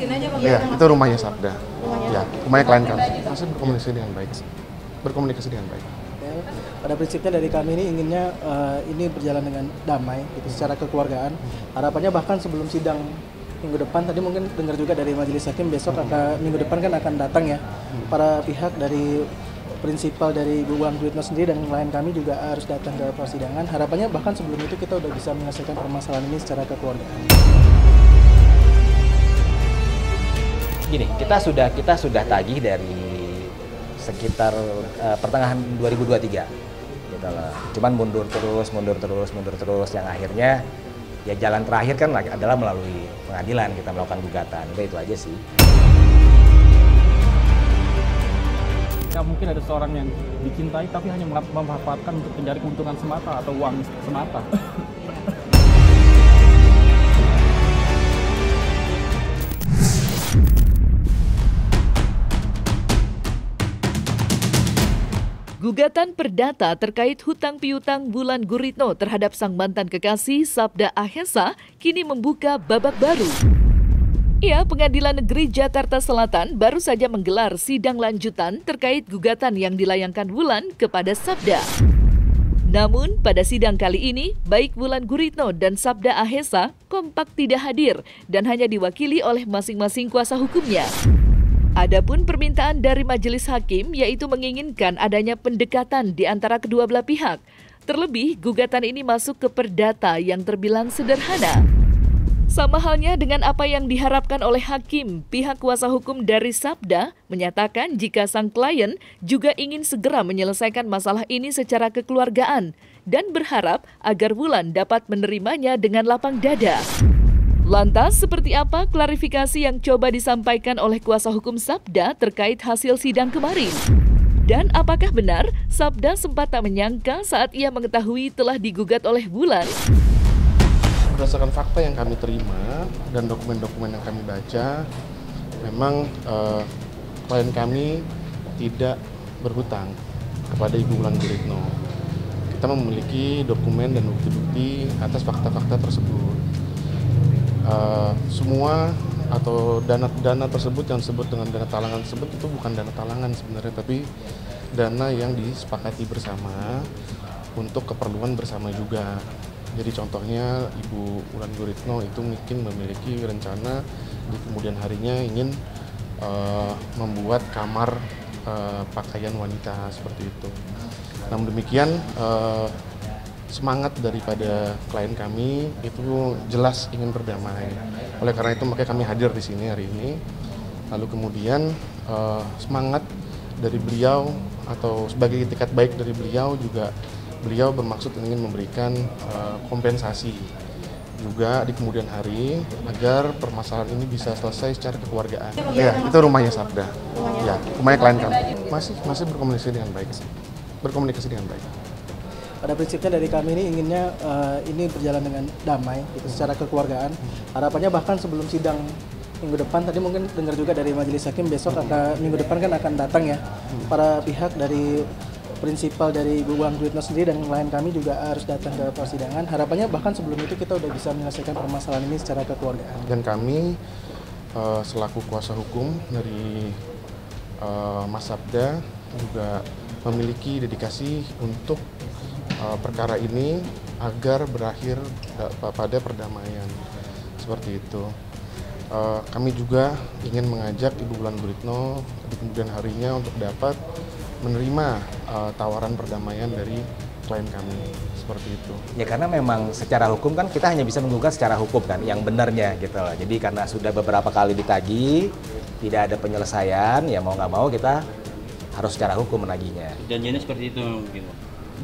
sini aja Bang? Iya, itu rumahnya Sabda. Rumahnya Ya, rumahnya klien kami. Masih berkomunikasi dengan baik. Berkomunikasi dengan baik. Pada prinsipnya dari kami ini inginnya ini berjalan dengan damai gitu, secara kekeluargaan. Harapannya bahkan sebelum sidang minggu depan, tadi mungkin dengar juga dari majelis hakim besok minggu depan kan akan datang ya para pihak dari prinsipal dari Ibu Wulan Guritno sendiri dan klien kami juga harus datang ke persidangan. Harapannya bahkan sebelum itu kita udah bisa menyelesaikan permasalahan ini secara kekeluargaan. Gini, kita sudah tagih dari sekitar pertengahan 2023 gitu loh. Cuman mundur terus yang akhirnya ya jalan terakhir kan adalah melalui pengadilan kita melakukan gugatan. Udah itu aja sih. Ya, mungkin ada seorang yang dicintai tapi hanya memanfaatkan untuk mencari keuntungan semata atau uang semata. Gugatan perdata terkait hutang piutang Wulan Guritno terhadap sang mantan kekasih Sabda Ahesa kini membuka babak baru. Ya, Pengadilan Negeri Jakarta Selatan baru saja menggelar sidang lanjutan terkait gugatan yang dilayangkan Wulan kepada Sabda. Namun, pada sidang kali ini, baik Wulan Guritno dan Sabda Ahesa kompak tidak hadir dan hanya diwakili oleh masing-masing kuasa hukumnya. Adapun permintaan dari majelis hakim yaitu menginginkan adanya pendekatan di antara kedua belah pihak. Terlebih, gugatan ini masuk ke perdata yang terbilang sederhana. Sama halnya dengan apa yang diharapkan oleh hakim, pihak kuasa hukum dari Sabda menyatakan jika sang klien juga ingin segera menyelesaikan masalah ini secara kekeluargaan dan berharap agar Wulan dapat menerimanya dengan lapang dada. Lantas, seperti apa klarifikasi yang coba disampaikan oleh kuasa hukum Sabda terkait hasil sidang kemarin? Dan apakah benar Sabda sempat tak menyangka saat ia mengetahui telah digugat oleh Wulan? Berdasarkan fakta yang kami terima dan dokumen-dokumen yang kami baca, memang klien kami tidak berhutang kepada Ibu Wulan Guritno. Kita memiliki dokumen dan bukti-bukti atas fakta-fakta tersebut. Semua atau dana tersebut yang disebut dengan dana talangan tersebut itu bukan dana talangan sebenarnya, tapi dana yang disepakati bersama untuk keperluan bersama juga. Jadi contohnya Ibu Wulan Guritno itu mungkin memiliki rencana di kemudian harinya ingin membuat kamar pakaian wanita seperti itu. Namun demikian semangat daripada klien kami itu jelas ingin berdamai. Oleh karena itu makanya kami hadir di sini hari ini. Lalu kemudian semangat dari beliau atau sebagai itikat baik dari beliau juga beliau bermaksud ingin memberikan kompensasi juga di kemudian hari agar permasalahan ini bisa selesai secara kekeluargaan. Ya, itu rumahnya Sabda. Ya, rumahnya klien kami. Masih berkomunikasi dengan baik. Berkomunikasi dengan baik. Pada prinsipnya dari kami ini inginnya ini berjalan dengan damai gitu, secara kekeluargaan. Harapannya bahkan sebelum sidang minggu depan, tadi mungkin dengar juga dari majelis hakim besok minggu depan kan akan datang ya para pihak dari prinsipal dari Ibu Wulan Guritno sendiri dan klien kami juga harus datang ke persidangan. Harapannya bahkan sebelum itu kita udah bisa menyelesaikan permasalahan ini secara kekeluargaan. Dan kami selaku kuasa hukum dari Mas Sabda juga memiliki dedikasi untuk perkara ini agar berakhir pada perdamaian seperti itu. Kami juga ingin mengajak Ibu Wulan Guritno di kemudian harinya untuk dapat menerima tawaran perdamaian dari klien kami seperti itu. Ya karena memang secara hukum kan kita hanya bisa menggugat secara hukum kan yang benarnya gitu loh. Jadi karena sudah beberapa kali ditagih tidak ada penyelesaian, ya mau nggak mau kita harus secara hukum menagihnya. Janjinya seperti itu gitu.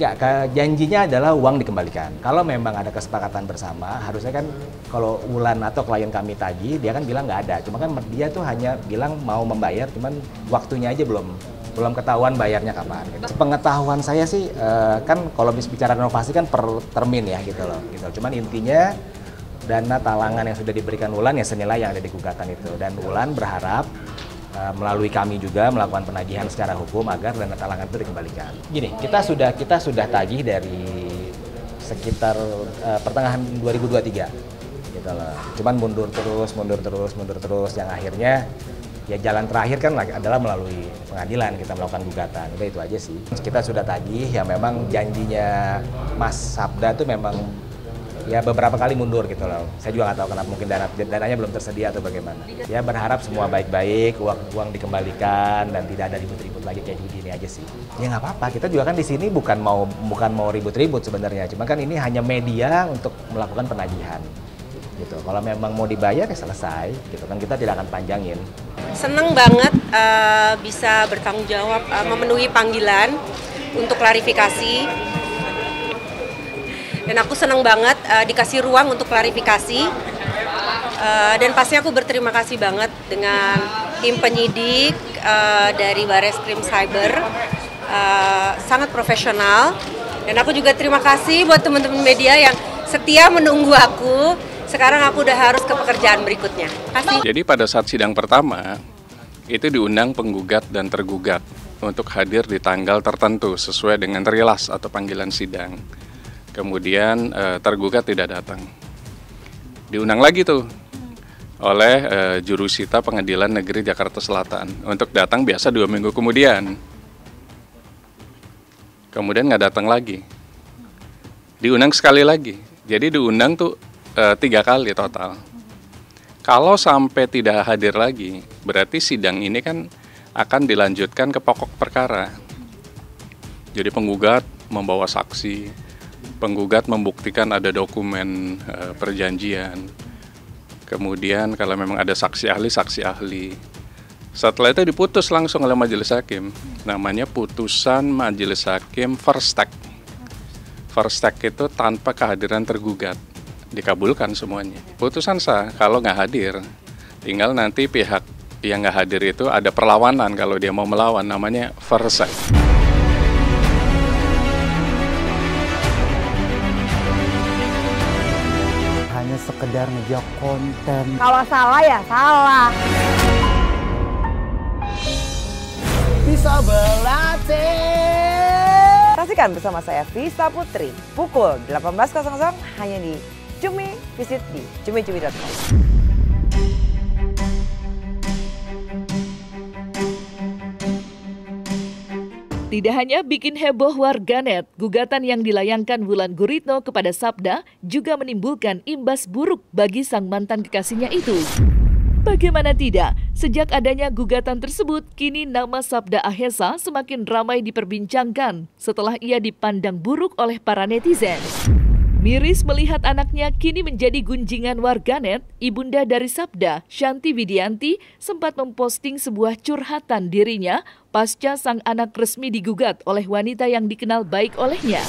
Ya, janjinya adalah uang dikembalikan. Kalau memang ada kesepakatan bersama, harusnya kan kalau Wulan atau klien kami tagih, dia kan bilang nggak ada. Cuma kan dia tuh hanya bilang mau membayar, cuman waktunya aja belum ketahuan bayarnya kapan. Gitu. Sepengetahuan saya sih, kan kalau bicara renovasi kan per termin ya gitu loh. Gitu. Cuman intinya dana talangan yang sudah diberikan Wulan ya senilai yang ada di gugatan itu. Dan Wulan berharap melalui kami juga melakukan penagihan secara hukum agar dana talangan itu dikembalikan. Gini, kita sudah tagih dari sekitar pertengahan 2023 gitu gitu loh. Cuman mundur terus, yang akhirnya ya jalan terakhir kan adalah melalui pengadilan kita melakukan gugatan. Udah itu aja sih. Kita sudah tagih ya, memang janjinya Mas Sabda tuh memang ya beberapa kali mundur gitu loh. Saya juga nggak tahu kenapa, mungkin dananya belum tersedia atau bagaimana. Ya berharap semua baik-baik, uang dikembalikan dan tidak ada ribut-ribut lagi kayak gini aja sih. Ya nggak apa-apa, kita juga kan di sini bukan mau ribut-ribut sebenarnya, cuma kan ini hanya media untuk melakukan penagihan. Gitu. Kalau memang mau dibayar ya selesai, gitu kan, kita tidak akan panjangin. Seneng banget bisa bertanggung jawab memenuhi panggilan untuk klarifikasi. Dan aku seneng banget dikasih ruang untuk klarifikasi. Dan pasti aku berterima kasih banget dengan tim penyidik dari Barreskrim Cyber, sangat profesional. Dan aku juga terima kasih buat teman-teman media yang setia menunggu aku. Sekarang aku udah harus ke pekerjaan berikutnya. Kasih. Jadi pada saat sidang pertama, itu diundang penggugat dan tergugat untuk hadir di tanggal tertentu sesuai dengan rilas atau panggilan sidang. Kemudian tergugat tidak datang. Diundang lagi tuh oleh jurusita Pengadilan Negeri Jakarta Selatan untuk datang biasa 2 minggu kemudian. Kemudian nggak datang lagi. Diundang sekali lagi. Jadi diundang tuh 3 kali total. Kalau sampai tidak hadir lagi, berarti sidang ini kan akan dilanjutkan ke pokok perkara. Jadi penggugat membawa saksi, penggugat membuktikan ada dokumen perjanjian. Kemudian kalau memang ada saksi ahli. Setelah itu diputus langsung oleh majelis hakim. Namanya putusan majelis hakim first take. First take itu tanpa kehadiran tergugat. Dikabulkan semuanya. Putusan sah, kalau nggak hadir, tinggal nanti pihak yang nggak hadir itu ada perlawanan kalau dia mau melawan, namanya first take. Hanya sekedar ngejok konten. Kalau salah ya salah. Bisa berlatih. Saksikan bersama saya Vista Putri pukul 18.00 hanya di Cumi. Visit di cumi.com. Tidak hanya bikin heboh warganet, gugatan yang dilayangkan Wulan Guritno kepada Sabda juga menimbulkan imbas buruk bagi sang mantan kekasihnya itu. Bagaimana tidak, sejak adanya gugatan tersebut, kini nama Sabda Ahesa semakin ramai diperbincangkan setelah ia dipandang buruk oleh para netizen. Miris melihat anaknya kini menjadi gunjingan warganet, ibunda dari Sabda, Shanti Widianti, sempat memposting sebuah curhatan dirinya pasca sang anak resmi digugat oleh wanita yang dikenal baik olehnya.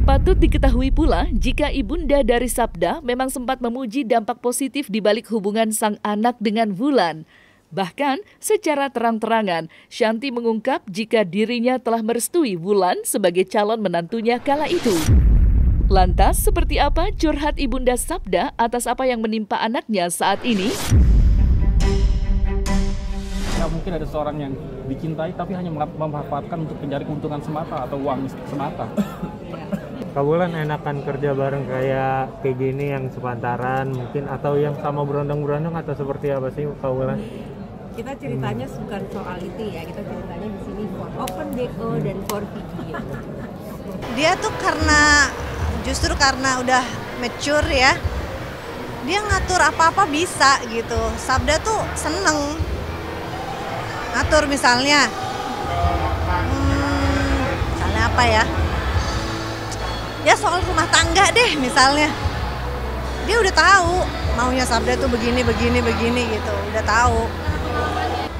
Patut diketahui pula jika ibunda dari Sabda memang sempat memuji dampak positif di balik hubungan sang anak dengan Wulan. Bahkan secara terang-terangan, Shanti mengungkap jika dirinya telah merestui Wulan sebagai calon menantunya kala itu. Lantas, seperti apa curhat ibunda Sabda atas apa yang menimpa anaknya saat ini? Ya mungkin ada seorang yang dicintai tapi hanya memanfaatkan untuk mencari keuntungan semata atau uang semata. Kak Wulan enakan kerja bareng kayak gini yang sepantaran mungkin, atau yang sama berondong-berondong, atau seperti apa sih Kak Wulan? Kita ceritanya bukan soal itu ya, kita ceritanya di sini for open BO dan for video. Dia tuh justru karena udah mature ya, dia ngatur apa-apa bisa gitu. Sabda tuh seneng ngatur misalnya apa ya, ya soal rumah tangga deh misalnya. Dia udah tahu maunya Sabda tuh begini gitu, udah tahu.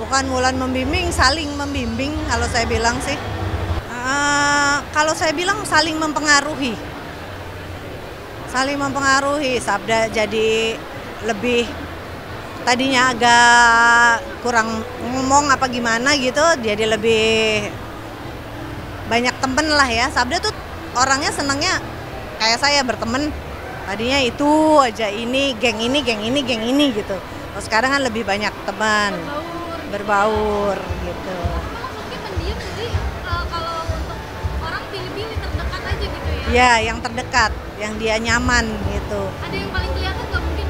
Bukan Wulan membimbing, saling membimbing kalau saya bilang sih. Kalau saya bilang saling mempengaruhi. Sabda jadi lebih, tadinya agak kurang ngomong apa gimana gitu, jadi lebih banyak temen lah ya. Sabda tuh orangnya senangnya kayak saya berteman, tadinya itu aja, ini geng ini gitu. Terus sekarang kan lebih banyak teman, berbaur gitu. Mungkin pendiam, jadi kalau untuk orang pilih-pilih terdekat aja gitu ya? Ya, yang terdekat, yang dia nyaman gitu. Ada yang paling kelihatan nggak mungkin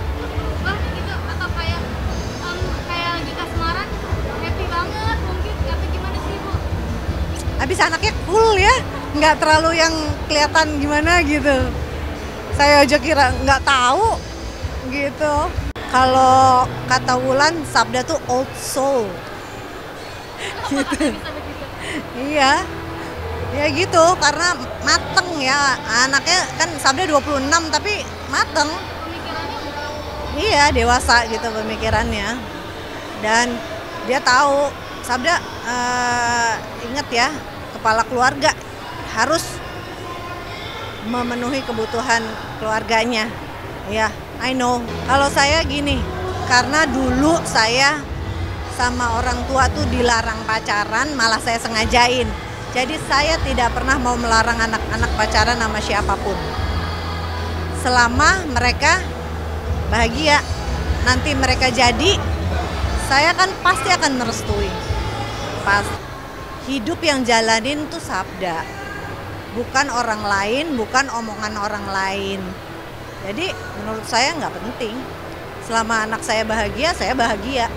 habis anaknya cool ya, nggak terlalu yang kelihatan gimana gitu. Saya aja kira nggak tahu gitu. Kalau kata Wulan, Sabda tuh old soul gitu. Iya, ya gitu, karena mateng ya, anaknya kan Sabda 26 tapi mateng. Iya, dewasa gitu pemikirannya. Dan dia tahu, Sabda inget ya, kepala keluarga harus memenuhi kebutuhan keluarganya. Ya, I know. Kalau saya gini, karena dulu saya sama orang tua tuh dilarang pacaran, malah saya sengajain. Jadi saya tidak pernah mau melarang anak-anak pacaran sama siapapun. Selama mereka bahagia, nanti mereka jadi, saya kan pasti akan merestui. Pas hidup yang jalanin tuh Sabda, bukan orang lain, bukan omongan orang lain. Jadi menurut saya nggak penting. Selama anak saya bahagia, saya bahagia.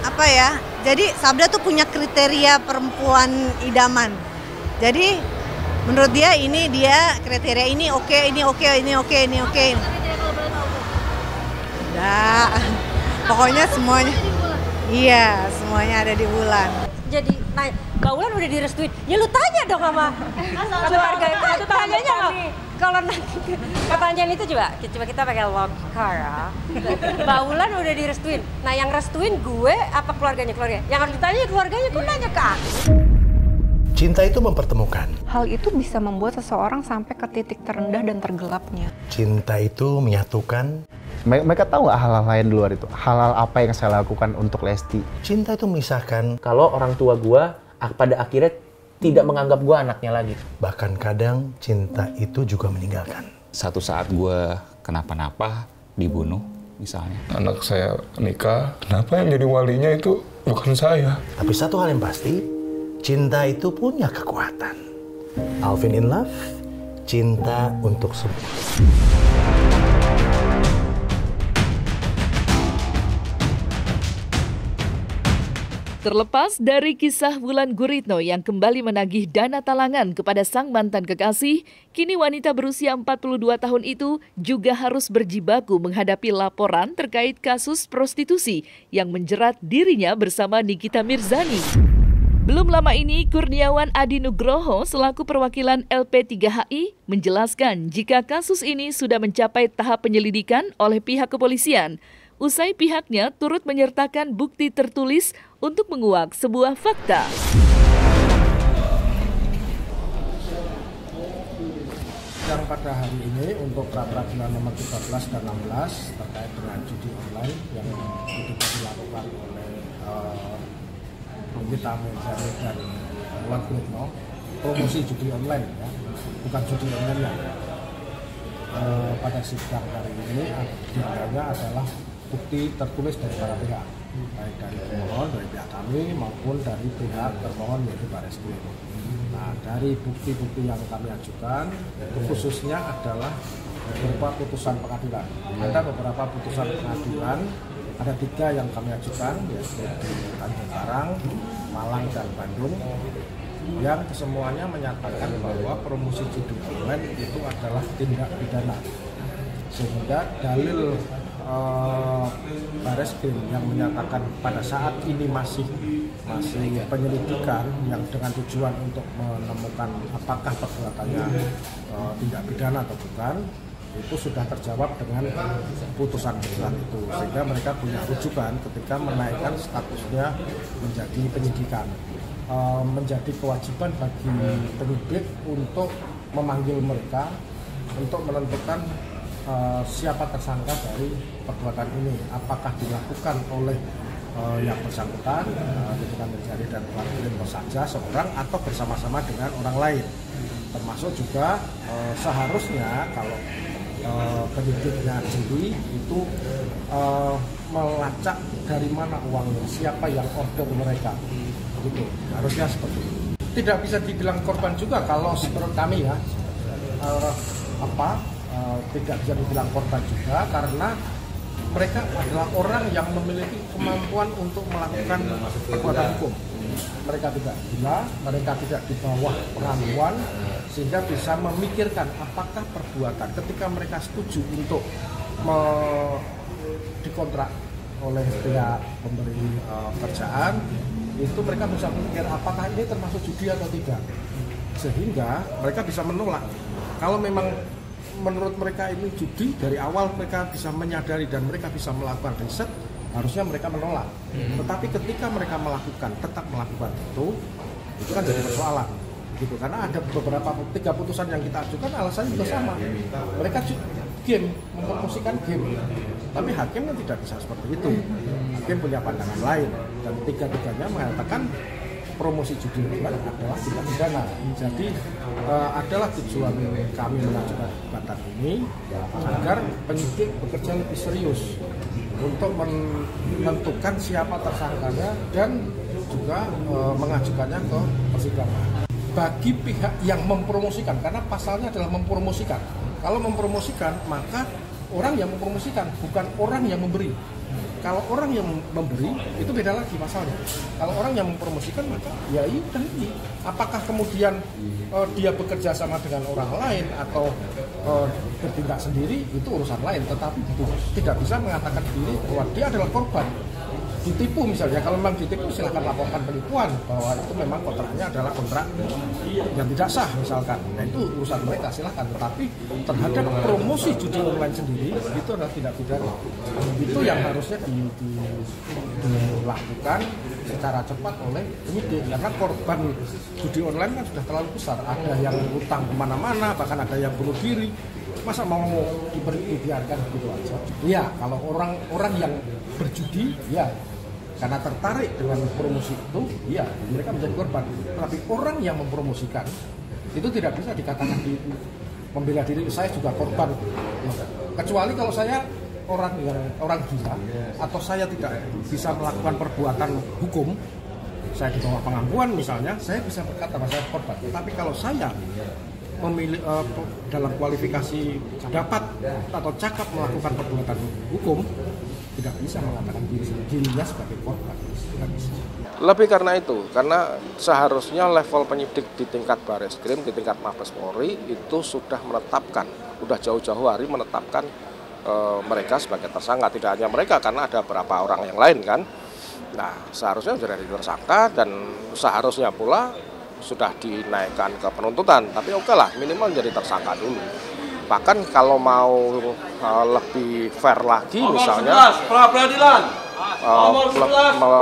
Apa ya? Jadi Sabda tuh punya kriteria perempuan idaman. Jadi menurut dia ini dia kriteria ini oke, ini oke, ini oke, ini oke. Enggak. Pokoknya semuanya. Iya, semuanya ada di Wulan. Jadi Mbak Wulan udah direstuin, ya lu tanya dong sama keluarga itu. Tanyanya kalau nanti pertanyaan itu coba kita pakai logika ya. Mbak Wulan udah direstuin, nah yang restuin gue apa keluarganya? Yang harus ditanya keluarganya, gue nanya ke aku. Cinta itu mempertemukan. Hal itu bisa membuat seseorang sampai ke titik terendah dan tergelapnya. Cinta itu menyatukan. Mereka tahu nggak hal-hal lain di luar itu? Hal-hal apa yang saya lakukan untuk Lesti? Cinta itu memisahkan. Kalau orang tua gue pada akhirnya tidak menganggap gue anaknya lagi. Bahkan kadang cinta itu juga meninggalkan. Satu saat gue kenapa-napa, dibunuh misalnya. Anak saya nikah, kenapa yang jadi walinya itu bukan saya? Tapi satu hal yang pasti, cinta itu punya kekuatan. Alvin in Love, cinta untuk semua. Terlepas dari kisah Wulan Guritno yang kembali menagih dana talangan kepada sang mantan kekasih, kini wanita berusia 42 tahun itu juga harus berjibaku menghadapi laporan terkait kasus prostitusi yang menjerat dirinya bersama Nikita Mirzani. Belum lama ini, Kurniawan Adi Nugroho selaku perwakilan LP3HI menjelaskan jika kasus ini sudah mencapai tahap penyelidikan oleh pihak kepolisian. Usai pihaknya turut menyertakan bukti tertulis untuk menguak sebuah fakta. Yang pada hari ini untuk pra-peradilan nomor 13 dan 16 terkait dengan judi online yang dilakukan oleh Nikita Mirzani dan Wulan Guritno, promosi judi online ya, bukan judi online ya. Pada sidang hari ini diantaranya adalah bukti tertulis dari para pihak, baik dari pemohon, dari pihak kami maupun dari pihak termohon yaitu Bareskrim. Nah, dari bukti-bukti yang kami ajukan, khususnya adalah berupa putusan pengadilan. Ada beberapa putusan pengadilan, ada 3 yang kami ajukan, yaitu di Tanjung Karang, Malang, dan Bandung, yang kesemuanya menyatakan bahwa promosi judi online itu adalah tindak pidana. Sehingga dalil Bareskrim yang menyatakan pada saat ini masih penyelidikan yang dengan tujuan untuk menemukan apakah perbuatannya tindak pidana atau bukan, itu sudah terjawab dengan putusan-putusan itu, sehingga mereka punya rujukan ketika menaikkan statusnya menjadi penyidikan. Menjadi kewajiban bagi penyidik untuk memanggil mereka untuk menentukan siapa tersangka dari perbuatan ini, apakah dilakukan oleh yang bersangkutan, Nikita Mirzani dan Wulan Guritno saja seorang atau bersama-sama dengan orang lain. Termasuk juga seharusnya kalau penyidiknya jeli itu melacak dari mana uangnya, siapa yang order mereka, gitu. Harusnya seperti itu. Tidak bisa dibilang korban juga kalau menurut kami ya, tidak bisa dibilang korban juga karena mereka adalah orang yang memiliki kemampuan untuk melakukan perbuatan hukum. mereka tidak gila, mereka tidak di bawah pengaruhan, sehingga bisa memikirkan apakah perbuatan ketika mereka setuju untuk dikontrak oleh pihak pemberi kerjaan, itu mereka bisa memikir apakah ini termasuk judi atau tidak, sehingga mereka bisa menolak. Kalau memang menurut mereka ini judi, dari awal mereka bisa menyadari dan mereka bisa melakukan riset, harusnya mereka menolak. Tetapi ketika mereka tetap melakukan itu kan jadi persoalan gitu, karena ada beberapa 3 putusan yang kita ajukan alasannya juga sama, mereka game, mempromosikan game, tapi hakim kan tidak bisa seperti itu. Hakim punya pandangan lain, dan 3-tiganya mengatakan promosi judi online adalah tindak pidana. Jadi adalah tujuan kami mengajukan gugatan ini agar penyidik bekerja lebih serius untuk menentukan siapa tersangkanya dan juga mengajukannya ke persidangan. Bagi pihak yang mempromosikan, karena pasalnya adalah mempromosikan. Kalau mempromosikan, maka orang yang mempromosikan, bukan orang yang memberi. Kalau orang yang memberi, itu beda lagi pasalnya. Kalau orang yang mempromosikan, maka ya udah ini. Apakah kemudian dia bekerja sama dengan orang lain atau bertindak sendiri, itu urusan lain. Tetapi tidak bisa mengatakan diri bahwa dia adalah korban. Ditipu misalnya, kalau memang ditipu silahkan laporkan penipuan bahwa itu memang kontraknya adalah kontrak yang tidak sah misalkan. Nah itu urusan mereka, silahkan. Tetapi terhadap promosi judi online sendiri itu adalah tindak pidana. Itu yang harusnya dilakukan secara cepat oleh penyidik, karena korban judi online kan sudah terlalu besar. Ada yang utang kemana-mana, bahkan ada yang bunuh diri. Masa mau dibiarkan begitu aja? Iya, kalau orang yang berjudi, ya karena tertarik dengan promosi itu, ya mereka menjadi korban. Tapi orang yang mempromosikan itu tidak bisa dikatakan membela diri, saya juga korban. Kecuali kalau saya orang gila atau saya tidak bisa melakukan perbuatan hukum, saya di bawah pengakuan misalnya, saya bisa berkata bahwa saya korban. Tapi kalau saya memilih dalam kualifikasi dapat atau cakap melakukan perbuatan hukum, tidak bisa mengatakan dirinya sebagai korban. Lebih karena itu, karena seharusnya level penyidik di tingkat Bareskrim, di tingkat Mabes Polri itu sudah menetapkan, sudah jauh-jauh hari menetapkan mereka sebagai tersangka. Tidak hanya mereka, karena ada beberapa orang yang lain kan. Nah, seharusnya sudah jadi tersangka dan seharusnya pula sudah dinaikkan ke penuntutan. Tapi oke lah, minimal jadi tersangka dulu. Bahkan kalau mau lebih fair lagi misalnya,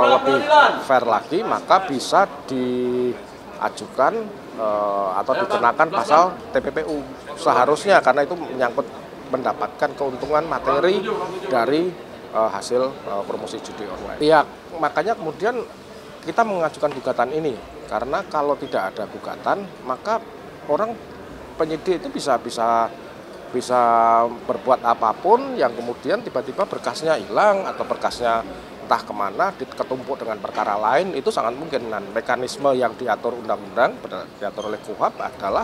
lebih fair lagi, maka bisa diajukan atau dikenakan pasal TPPU seharusnya, karena itu menyangkut mendapatkan keuntungan materi dari hasil promosi judi online. Ya, makanya kemudian kita mengajukan gugatan ini, karena kalau tidak ada gugatan, maka orang penyidik itu bisa berbuat apapun yang kemudian tiba-tiba berkasnya hilang atau berkasnya entah kemana diketumpuk dengan perkara lain, itu sangat mungkin. Dan mekanisme yang diatur undang-undang, diatur oleh KUHP adalah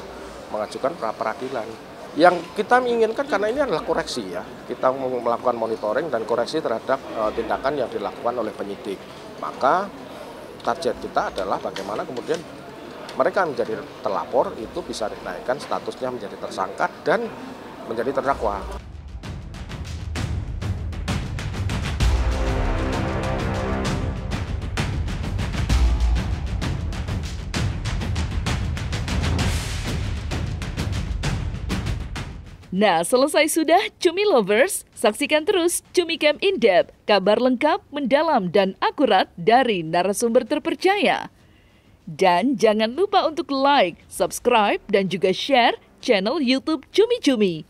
mengajukan pra peradilan. Yang kita inginkan, karena ini adalah koreksi ya, kita melakukan monitoring dan koreksi terhadap tindakan yang dilakukan oleh penyidik. Maka target kita adalah bagaimana kemudian mereka menjadi terlapor itu bisa dinaikkan statusnya menjadi tersangka dan menjadi terdakwa. Nah, selesai sudah Cumi Lovers, saksikan terus Cumi Camp In-Depth, kabar lengkap, mendalam, dan akurat dari narasumber terpercaya. Dan jangan lupa untuk like, subscribe, dan juga share channel YouTube Cumi Cumi.